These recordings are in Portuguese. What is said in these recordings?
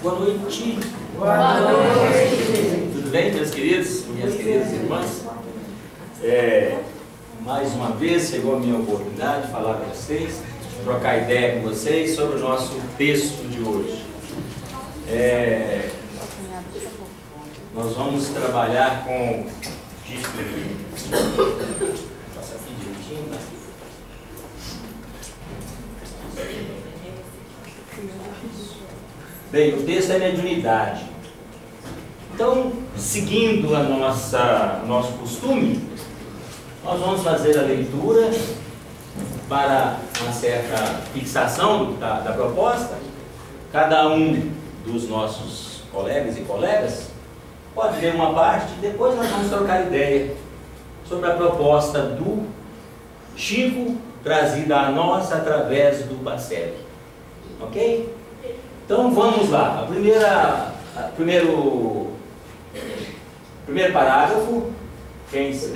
Boa noite. Boa noite. Tudo bem, meus queridos, minhas queridas irmãs? Mais uma vez chegou a minha oportunidade de falar com vocês, trocar ideia com vocês sobre o nosso texto de hoje. Nós vamos trabalhar com passa aqui direitinho, né? Bem, o texto é mediunidade. Então, seguindo o nosso costume, nós vamos fazer a leitura para uma certa fixação da proposta. Cada um dos nossos colegas e colegas pode ler uma parte, depois nós vamos trocar ideia sobre a proposta do Chico, trazida a nós através do Bacelli. Ok? Então vamos lá. Primeiro parágrafo. Quem se...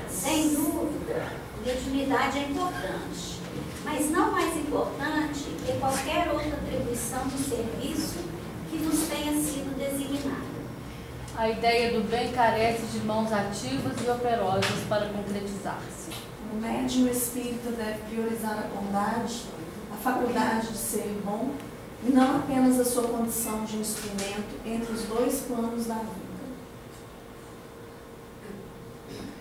Sem dúvida, mediunidade é importante, mas não mais importante que qualquer outra atribuição do serviço que nos tenha sido designada. A ideia do bem carece de mãos ativas e operosas para concretizar-se. O médium espírita deve priorizar a bondade, a faculdade de ser bom, e não apenas a sua condição de instrumento entre os dois planos da vida.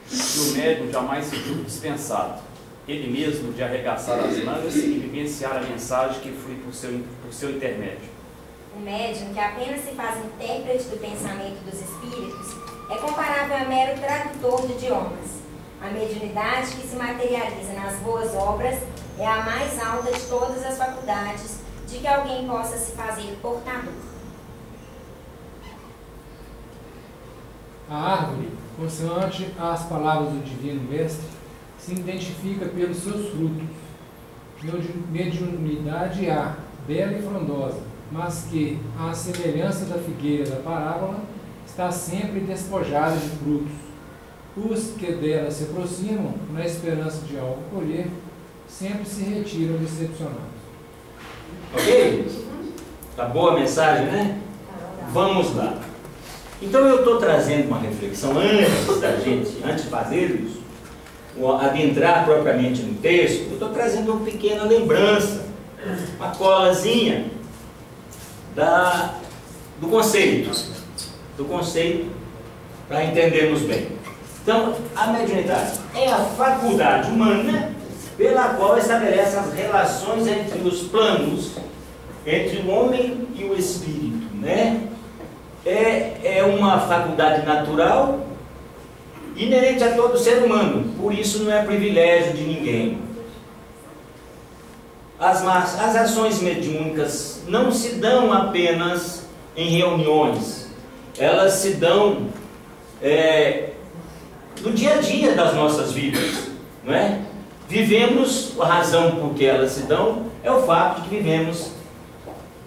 E o médium jamais se viu dispensado, ele mesmo de arregaçar as mangas e vivenciar a mensagem que flui por seu intermédio. O médium, que apenas se faz intérprete do pensamento dos espíritos, é comparável a mero tradutor de idiomas. A mediunidade que se materializa nas boas obras é a mais alta de todas as faculdades de que alguém possa se fazer portador. A árvore, consoante as palavras do Divino Mestre, se identifica pelos seus frutos. Mediunidade há, bela e frondosa, mas que, à semelhança da figueira da parábola, está sempre despojada de frutos. Os que dela se aproximam, na esperança de algo colher, sempre se retiram decepcionados. Ok? Tá boa a mensagem, né? Vamos lá. Então eu estou trazendo uma reflexão antes de fazer isso, adentrar propriamente no texto, eu estou trazendo uma pequena lembrança, uma colazinha do conceito, para entendermos bem. Então, a mediunidade é a faculdade humana pela qual estabelece as relações entre os planos, entre o homem e o espírito, né? É uma faculdade natural, inerente a todo ser humano, por isso não é privilégio de ninguém. As ações mediúnicas não se dão apenas em reuniões, elas se dão no dia a dia das nossas vidas, não é? Vivemos, a razão por que elas se dão é o fato de que vivemos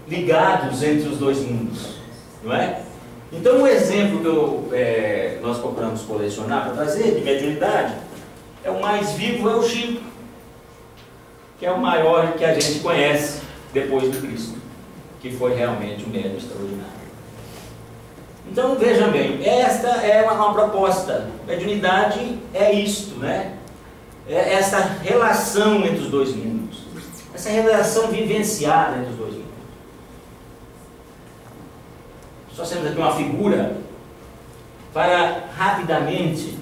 ligados entre os dois mundos, não é? Então o exemplo que nós procuramos colecionar para trazer de mediunidade é o mais vivo, é o Chico, que é o maior que a gente conhece depois do Cristo, que foi realmente um médium extraordinário. Então vejam bem, esta é uma proposta. Mediunidade é isto, né? É essa relação entre os dois mundos, essa relação vivenciada entre os dois mundos. Só temos aqui uma figura para rapidamente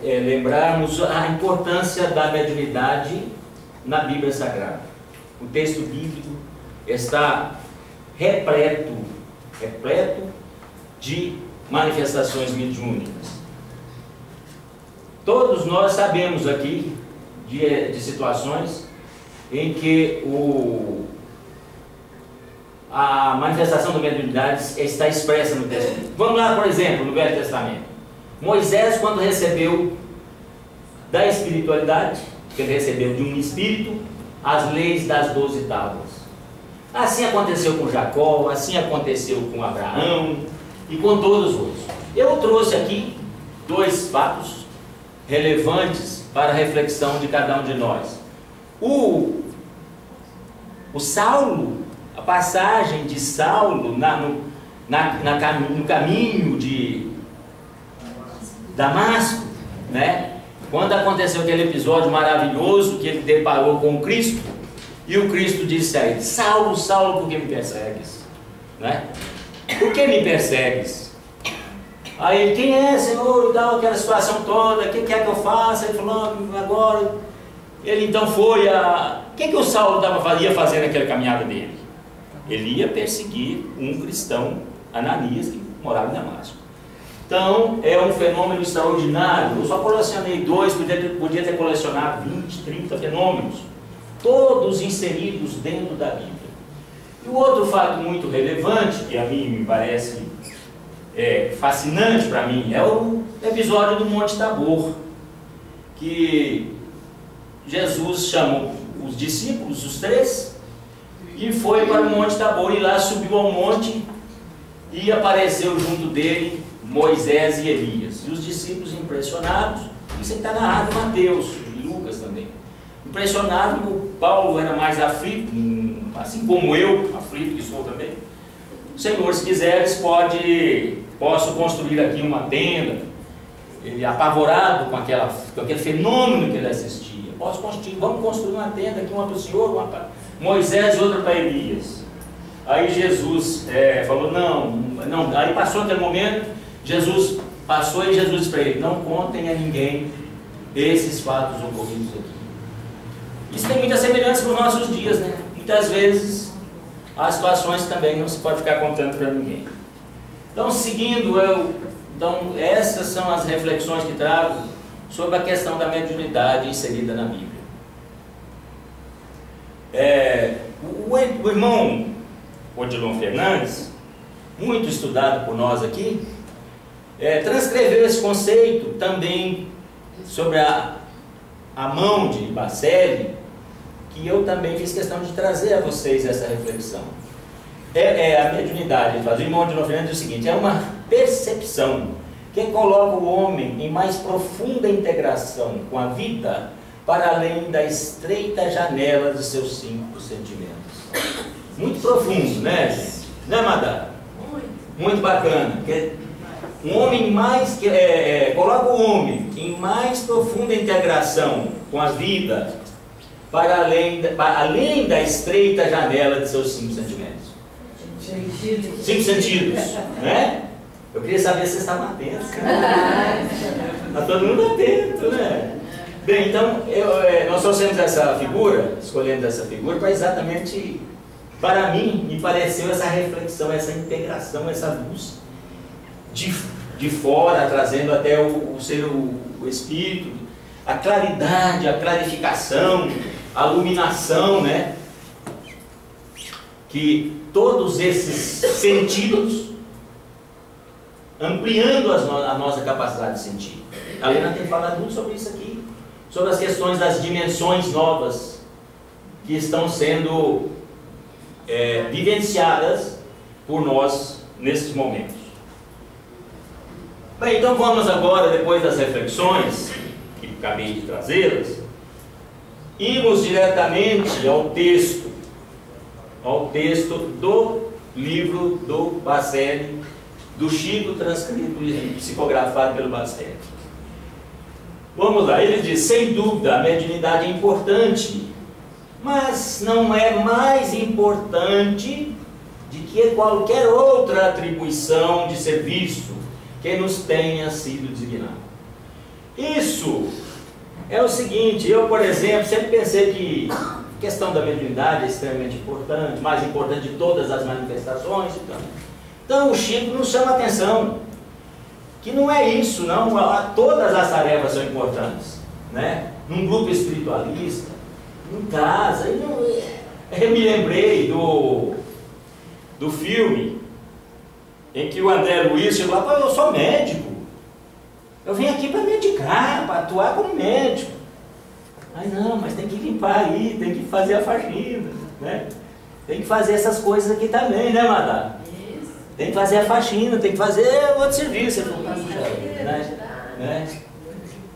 lembrarmos a importância da mediunidade na Bíblia Sagrada. O texto bíblico está repleto de manifestações mediúnicas. Todos nós sabemos aqui de situações em que a manifestação da mediunidade está expressa no texto. Vamos lá, por exemplo, no Velho Testamento. Moisés, quando recebeu da espiritualidade, que ele recebeu de um espírito, as leis das 12 tábuas. Assim aconteceu com Jacó, assim aconteceu com Abraão e com todos os outros. Eu trouxe aqui 2 fatos relevantes para a reflexão de cada um de nós. O Saulo, a passagem de Saulo no caminho de Damasco, né? Quando aconteceu aquele episódio maravilhoso que ele deparou com o Cristo, e o Cristo disse a ele: Saulo, Saulo, por que me persegues? Né? Por que me persegues? Aí ele: quem é, Senhor? E tal, aquela situação toda, o que quer que eu faça? Ele falou: agora. Ele então foi a... O que o Saulo ia fazer naquela caminhada dele? Ele ia perseguir um cristão, Ananias, que morava em Damasco. Então, é um fenômeno extraordinário. Eu só colecionei 2, podia ter colecionado 20, 30 fenômenos, todos inseridos dentro da Bíblia. E o outro fato muito relevante, que a mim me parece fascinante para mim, é o episódio do Monte Tabor, que Jesus chamou os discípulos, os 3, e foi para o Monte Tabor, e lá subiu ao monte, e apareceu junto dele Moisés e Elias. E os discípulos impressionados, isso está narrado em Mateus e Lucas também. Impressionados, o Paulo era mais aflito, assim como eu, aflito que sou também. Senhor, se quiseres, posso construir aqui uma tenda. Ele apavorado com aquele fenômeno que ele assistia. Vamos construir uma tenda aqui, uma para o Senhor, uma para Moisés e outra para Elias. Aí Jesus falou: não. Aí passou aquele momento, Jesus passou e Jesus disse para ele: não contem a ninguém esses fatos ocorridos aqui. Isso tem muita semelhança com os nossos dias, né? Muitas vezes as situações também não se pode ficar contando para ninguém. Então, seguindo, então essas são as reflexões que trago sobre a questão da mediunidade inserida na Bíblia. O irmão Odilon Fernandes, muito estudado por nós aqui, transcreveu esse conceito também sobre a mão de Bacelli, que eu também fiz questão de trazer a vocês essa reflexão. A mediunidade, o irmão Odilon Fernandes diz o seguinte: é uma percepção que coloca o homem em mais profunda integração com a vida, para além da estreita janela de seus 5 sentimentos. Muito profundo, né, gente? Né, Madá? Muito bacana. Porque um homem coloca o homem em mais profunda integração com a vida, para além da estreita janela de seus 5 sentimentos. 5 sentidos, né? Eu queria saber se vocês estavam atentos. Está todo mundo atento, né? Bem, então, nós trouxemos essa figura, escolhemos essa figura, para exatamente, para mim, me pareceu essa reflexão, essa integração, essa luz de fora, trazendo até o espírito, a claridade, a clarificação, a iluminação, né? Que todos esses sentidos, ampliando a nossa capacidade de sentir. A Helena tem falado muito sobre isso aqui, sobre as questões das dimensões novas que estão sendo vivenciadas por nós nesses momentos. Bem, então vamos agora, depois das reflexões que acabei de trazê-las, irmos diretamente ao texto do livro do Bacelli, do Chico, transcrito e psicografado pelo Bacelli. Vamos lá, ele diz: sem dúvida a mediunidade é importante, mas não é mais importante de que qualquer outra atribuição de serviço que nos tenha sido designado. Isso é o seguinte: eu, por exemplo, sempre pensei que a questão da mediunidade é extremamente importante, mais importante de todas as manifestações e tal. Então o Chico nos chama a atenção que não é isso, não. Todas as tarefas são importantes, né? Num grupo espiritualista, em casa. Eu me lembrei do filme em que o André Luiz chegou lá: eu sou médico, eu vim aqui para medicar, para atuar como médico. Ai, não, mas tem que limpar aí, tem que fazer a faxina, né? Tem que fazer essas coisas aqui também, né, Madá? Tem que fazer a faxina, tem que fazer outro serviço. Né?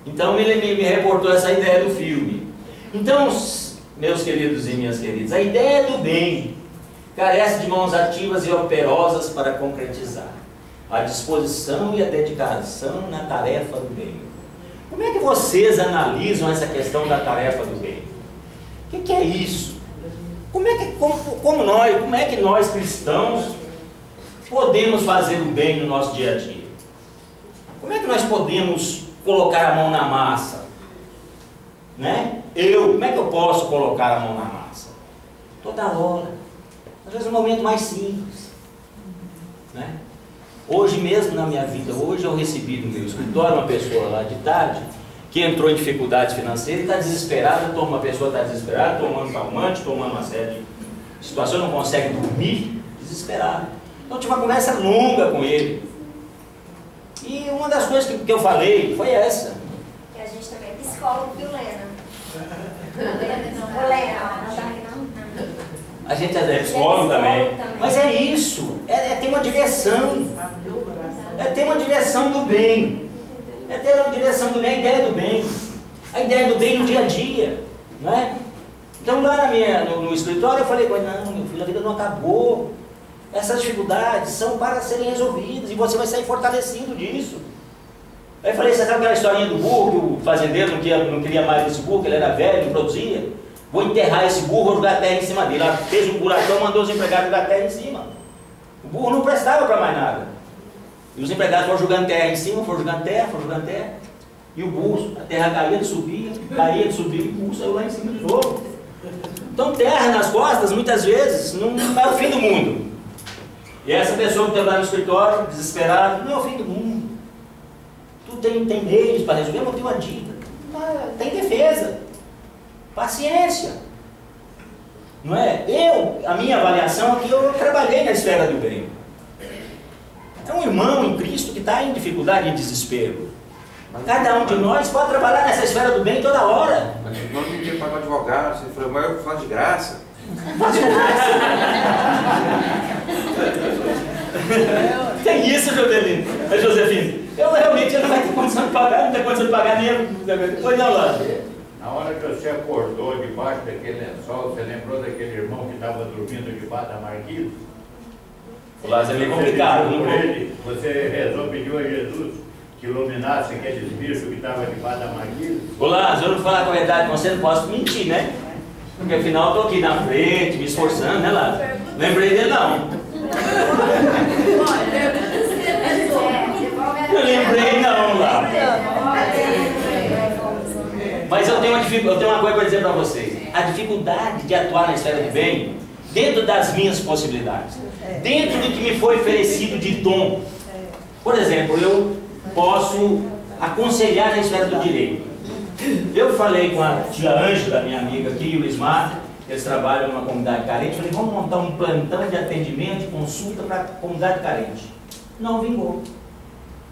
Então ele me reportou essa ideia do filme. Então, meus queridos e minhas queridas, a ideia do bem carece de mãos ativas e operosas para concretizar a disposição e a dedicação na tarefa do bem. Como é que vocês analisam essa questão da tarefa do bem? O que é isso? Como é que nós cristãos podemos fazer o bem no nosso dia a dia? Como é que nós podemos colocar a mão na massa? Né? Como é que eu posso colocar a mão na massa? Toda hora. Às vezes no momento mais simples. Né? Hoje mesmo na minha vida, hoje eu recebi no meu escritório uma pessoa lá de tarde que entrou em dificuldades financeiras e está desesperada, uma pessoa está desesperada, tomando calmante, tomando uma série de situações, não consegue dormir, desesperada. Então eu tive uma conversa longa com ele. E uma das coisas que eu falei foi essa. E a gente também é psicólogo, viu, Lena? Ô, Lena, não tá aqui não? A gente é psicólogo também. Mas é isso, é ter uma direção. É ter uma direção do bem. É ter uma direção do bem, a ideia do bem. A ideia do bem no dia a dia. Não é? Então lá no escritório eu falei, não, meu filho, a vida não acabou. Essas dificuldades são para serem resolvidas e você vai sair fortalecido disso. Aí eu falei, você sabe aquela historinha do burro, que o fazendeiro não queria mais esse burro, que ele era velho, não produzia? Vou enterrar esse burro, vou jogar terra em cima dele. Ela fez um buracão, mandou os empregados jogar terra em cima. O burro não prestava para mais nada. E os empregados foram jogando terra em cima, foram jogando terra. E o burro, a terra caía, subia, e o burro saiu lá em cima de novo. Então terra nas costas, muitas vezes, não é o fim do mundo. E essa pessoa que está lá no escritório, desesperada, não é o fim do mundo. Tu tem meios para resolver, eu vou ter uma dica. Tem defesa. Paciência. Não é? A minha avaliação é que eu trabalhei na esfera do bem. É um irmão em Cristo que está em dificuldade e em desespero. Cada um de nós pode trabalhar nessa esfera do bem toda hora. Mas não podia pagar um advogado, você falou, mas eu faço de graça. Tem isso, Jodelino. Josefina. Eu realmente não vai ter condição de pagar, não tem condição de pagar nem. Pois não, lá. Na hora que você acordou debaixo daquele lençol, você lembrou daquele irmão que estava dormindo debaixo da marquise? O Lázaro é meio complicado, não é? Você rezou, pediu a Jesus que iluminasse aqueles bichos que estavam debaixo da marquise? Ô Lázaro, eu vou falar com a verdade com você, não posso mentir, né? Porque afinal eu estou aqui na frente, me esforçando, né, Lázaro? Lembrei dele não. Eu lembrei não, Lázaro. Mas eu tenho uma coisa para dizer para vocês. A dificuldade de atuar na esfera do bem, dentro das minhas possibilidades, dentro do que me foi oferecido de dom. Por exemplo, eu posso aconselhar na esfera do direito. Eu falei com a tia Ângela, minha amiga aqui, e o Ismar, eles trabalham numa comunidade carente, falei, vamos montar um plantão de atendimento, consulta para a comunidade carente. Não vingou.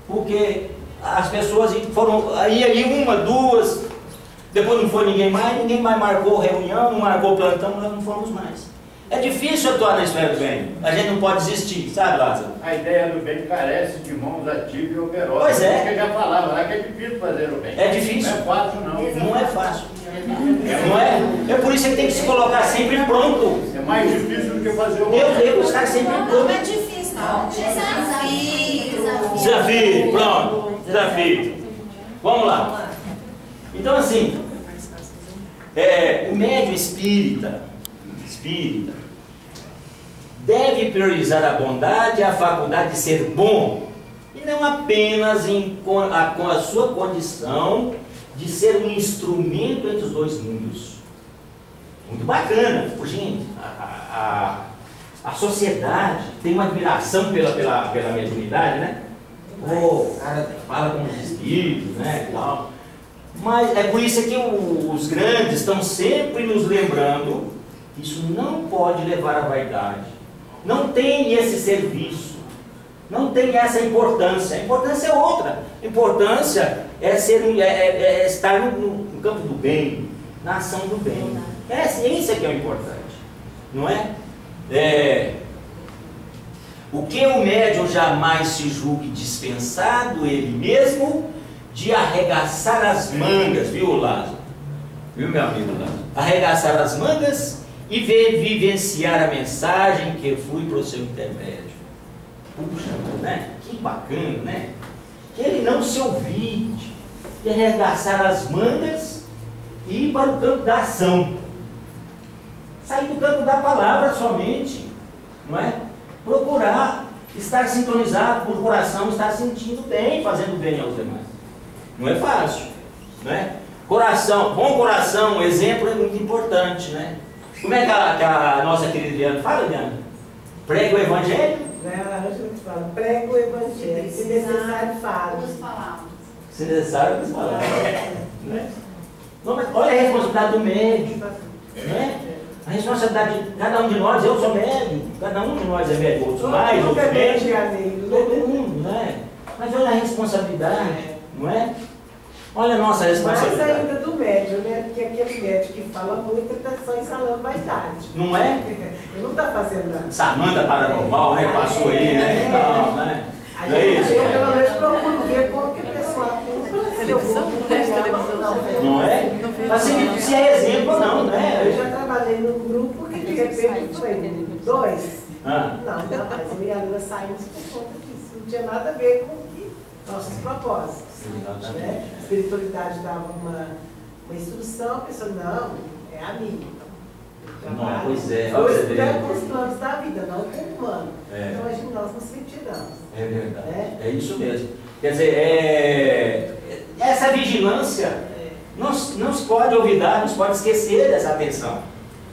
Porque as pessoas foram, aí uma, duas, depois não foi ninguém mais marcou reunião, não marcou plantão, nós não fomos mais. É difícil atuar na esfera do bem, a gente não pode desistir, sabe, Lázaro? A ideia do bem carece de mãos ativas e operosas. Pois é. Porque já falava lá que é difícil fazer o bem. É difícil. Não é fácil, não. Não é fácil. Não é? É por isso que tem que se colocar sempre pronto. É mais difícil do que fazer o bem. Eu devo estar sempre pronto. Não é difícil, não. Desafio, pronto. Desafio. Vamos lá. Então assim, o médium espírita deve priorizar a bondade e a faculdade de ser bom, e não apenas com a sua condição de ser um instrumento entre os dois mundos. Muito bacana, gente. A sociedade tem uma admiração pela mediunidade, né? O cara fala com os espíritos, né? E tal. Mas é por isso que os grandes estão sempre nos lembrando que isso não pode levar à vaidade. Não tem esse serviço. Não tem essa importância. A importância é outra. A importância é estar no campo do bem, na ação do bem. É a ciência que é o importante. Não é? O que o médium jamais se julgue dispensado, ele mesmo, de arregaçar as mangas, viu, Lázaro? Viu, meu amigo Lázaro? Arregaçar as mangas e vivenciar a mensagem que flui para o seu intermédio. Puxa, né? Que bacana, né? Que ele não se ouvide de arregaçar as mangas e ir para o campo da ação. Sair do campo da palavra somente, não é? Procurar estar sintonizado por o coração, estar sentindo bem, fazendo bem aos demais. Não é fácil, não é? Coração, bom coração, exemplo é muito importante, né? Como é que a nossa querida Diana fala, Diana? Prega o evangelho? Prega o evangelho, se necessário fala. Se necessário, nos falar. Né? Não, mas olha a responsabilidade do médico, né? A responsabilidade de cada um de nós, eu sou médico, cada um de nós é médico, outros mais, outros menos, todo mundo, né? Mas olha a responsabilidade, não é? Olha a nossa responsabilidade. Mais ainda do médico, né? Porque aquele médico que fala muito está só instalando vaidade. Não é? Ele não está fazendo nada. Samanta Paranormal, né? Passou aí, né? Não, né? Não é isso? Eu pelo menos procuro ver como que a pessoa não é? Assim, se é exemplo ou não, né? Eu já trabalhei num grupo que de repente foi 2. Ah. Não, mas eu e a Lula saímos por conta disso. Não tinha nada a ver com nossos propósitos. Né? A espiritualidade dava uma instrução, a pessoa, não, é amigo. Não, pois é. Com os planos da vida, não com o humano. É. Então nós nos retiramos. É verdade. É isso mesmo. Quer dizer, essa vigilância não se pode olvidar, não se pode esquecer dessa atenção.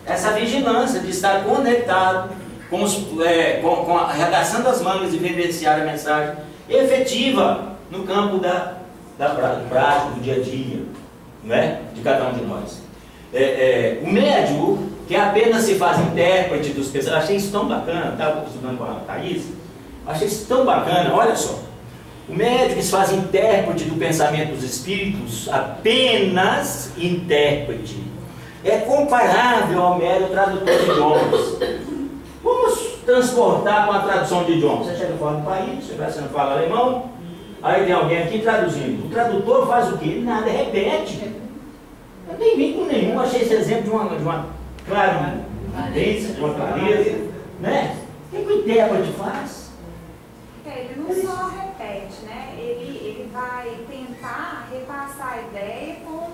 Essa vigilância de estar conectado com arregaçando as mangas e vivenciar a mensagem efetiva no campo do prático, do dia a dia, né? De cada um de nós. O médium, que apenas se faz intérprete dos pensamentos, achei isso tão bacana, estava estudando com a Thaís, achei isso tão bacana, olha só. O médium que se faz intérprete do pensamento dos espíritos, apenas intérprete, é comparável ao mero tradutor de idiomas. Vamos transportar com a tradução de idiomas. Você chega fora do país, você não fala alemão, aí tem alguém aqui traduzindo. O tradutor faz o quê? Nada, repete. Eu nem vim com nenhum, achei esse exemplo de uma clareza, de uma clareza, né? O que o intérprete faz? Ele não só repete, né? Ele vai tentar repassar a ideia com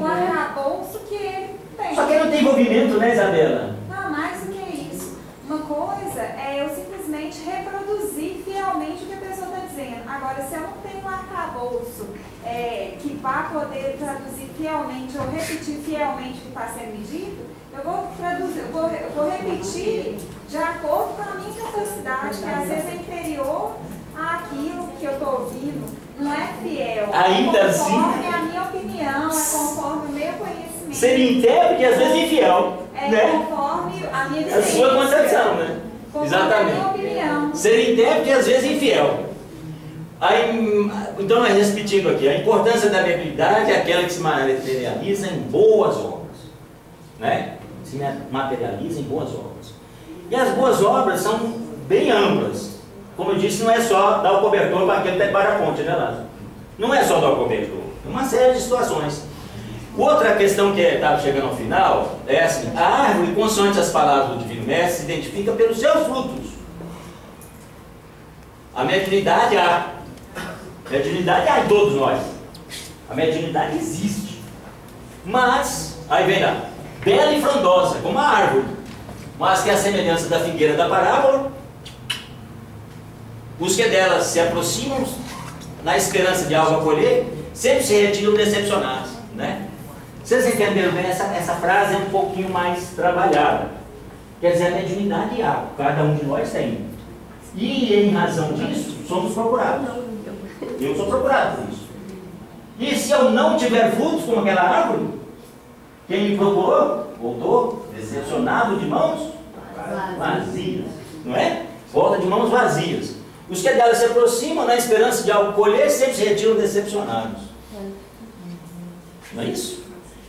o arcabouço que ele tem. Só que ele não tem envolvimento, né, Isabela? Não, mais do que isso. Uma coisa é eu simplesmente reproduzir fielmente o que a pessoa está dizendo. Agora, se eu não tenho um arcabouço que vá poder traduzir fielmente ou repetir fielmente o que está sendo me dito, eu vou traduzir, eu vou repetir de acordo com a minha capacidade, que às vezes é inferior àquilo que eu estou ouvindo, não é fiel. Ainda assim, conforme a minha opinião, é conforme o meu conhecimento. Ser intérprete às vezes infiel, né? Conforme a minha a sua concepção, né? Exatamente. A minha opinião. Ser intérprete às vezes infiel. Então, repetindo aqui, a importância da mediunidade é aquela que se materializa em boas obras, né? Se materializa em boas obras. E as boas obras são bem amplas. Como eu disse, não é só dar o cobertor para aquele que está para a ponte, né, Lázaro? Não é só dar o cobertor. É uma série de situações. Outra questão que está chegando ao final é assim: a árvore, consoante as palavras do Divino Mestre, se identifica pelos seus frutos. A mediunidade há. A mediunidade há em todos nós. A mediunidade existe. Mas, aí vem lá, bela e frondosa, como a árvore, mas que a semelhança da figueira da parábola, os que delas se aproximam na esperança de algo a colher, sempre se retiram decepcionados, né? Vocês entenderam bem? Essa frase é um pouquinho mais trabalhada. Quer dizer, a mediunidade há, cada um de nós tem. E em razão disso, somos procurados. Eu sou procurado por isso. E se eu não tiver frutos como aquela árvore, quem me procurou, voltou decepcionado, de mãos vazias. Não é? Volta de mãos vazias. Os que dela se aproximam na esperança de algo colher, sempre se retiram decepcionados. Não é isso?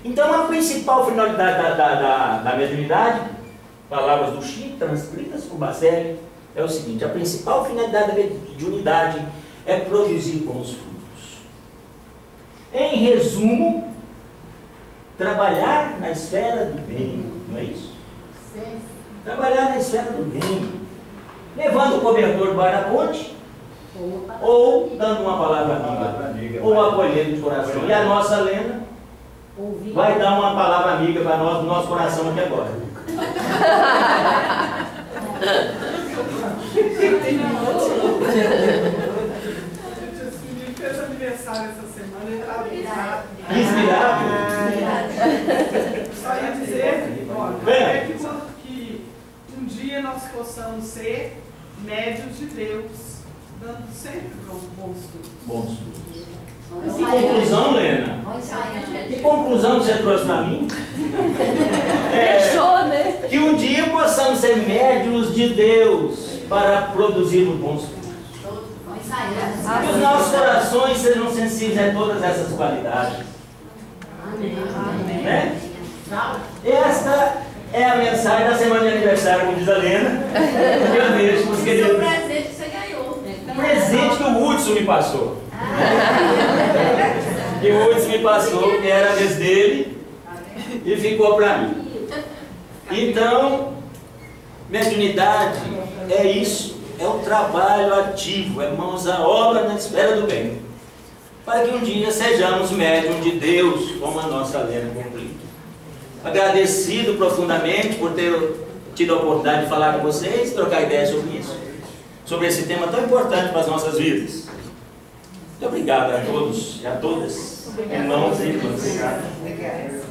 Então a principal finalidade da mediunidade, palavras do Chico, transcritas por Bacelli, é o seguinte: a principal finalidade da mediunidade é produzir bons frutos. Em resumo, trabalhar na esfera do bem, Não é isso? Sim. Trabalhar na esfera do bem. Levando o cobertor debaixo da ponte, ou dando uma palavra amiga, ou acolhendo de coração. E a nossa Lena vai dar uma palavra amiga para nós, no nosso coração aqui agora. Fez aniversário essa semana, ele estava Inspirado. Só ia dizer, olha, é que um dia nós possamos ser médios de Deus, dando sempre bons frutos. Bons frutos. Que conclusão, Lena? Que conclusão você trouxe para mim? Fechou, né? Que um dia possamos ser médios de Deus para produzir bons frutos. Que os nossos corações sejam sensíveis a todas essas qualidades. Né? Esta é a mensagem da semana de aniversário, como diz a Lena. Eu vejo, porque Esse é o presente que você ganhou. o presente que o Hudson me passou. Que o Hudson me passou, que era a vez dele, e ficou para mim. Então, mediunidade é isso, é o trabalho ativo, é mãos à obra na esfera do bem. Para que um dia sejamos médium de Deus, como a nossa Lena concluiu. Agradecido profundamente por ter tido a oportunidade de falar com vocês, trocar ideias sobre isso, sobre esse tema tão importante para as nossas vidas. Muito obrigado a todos e a todas, irmãos e irmãs. Obrigada.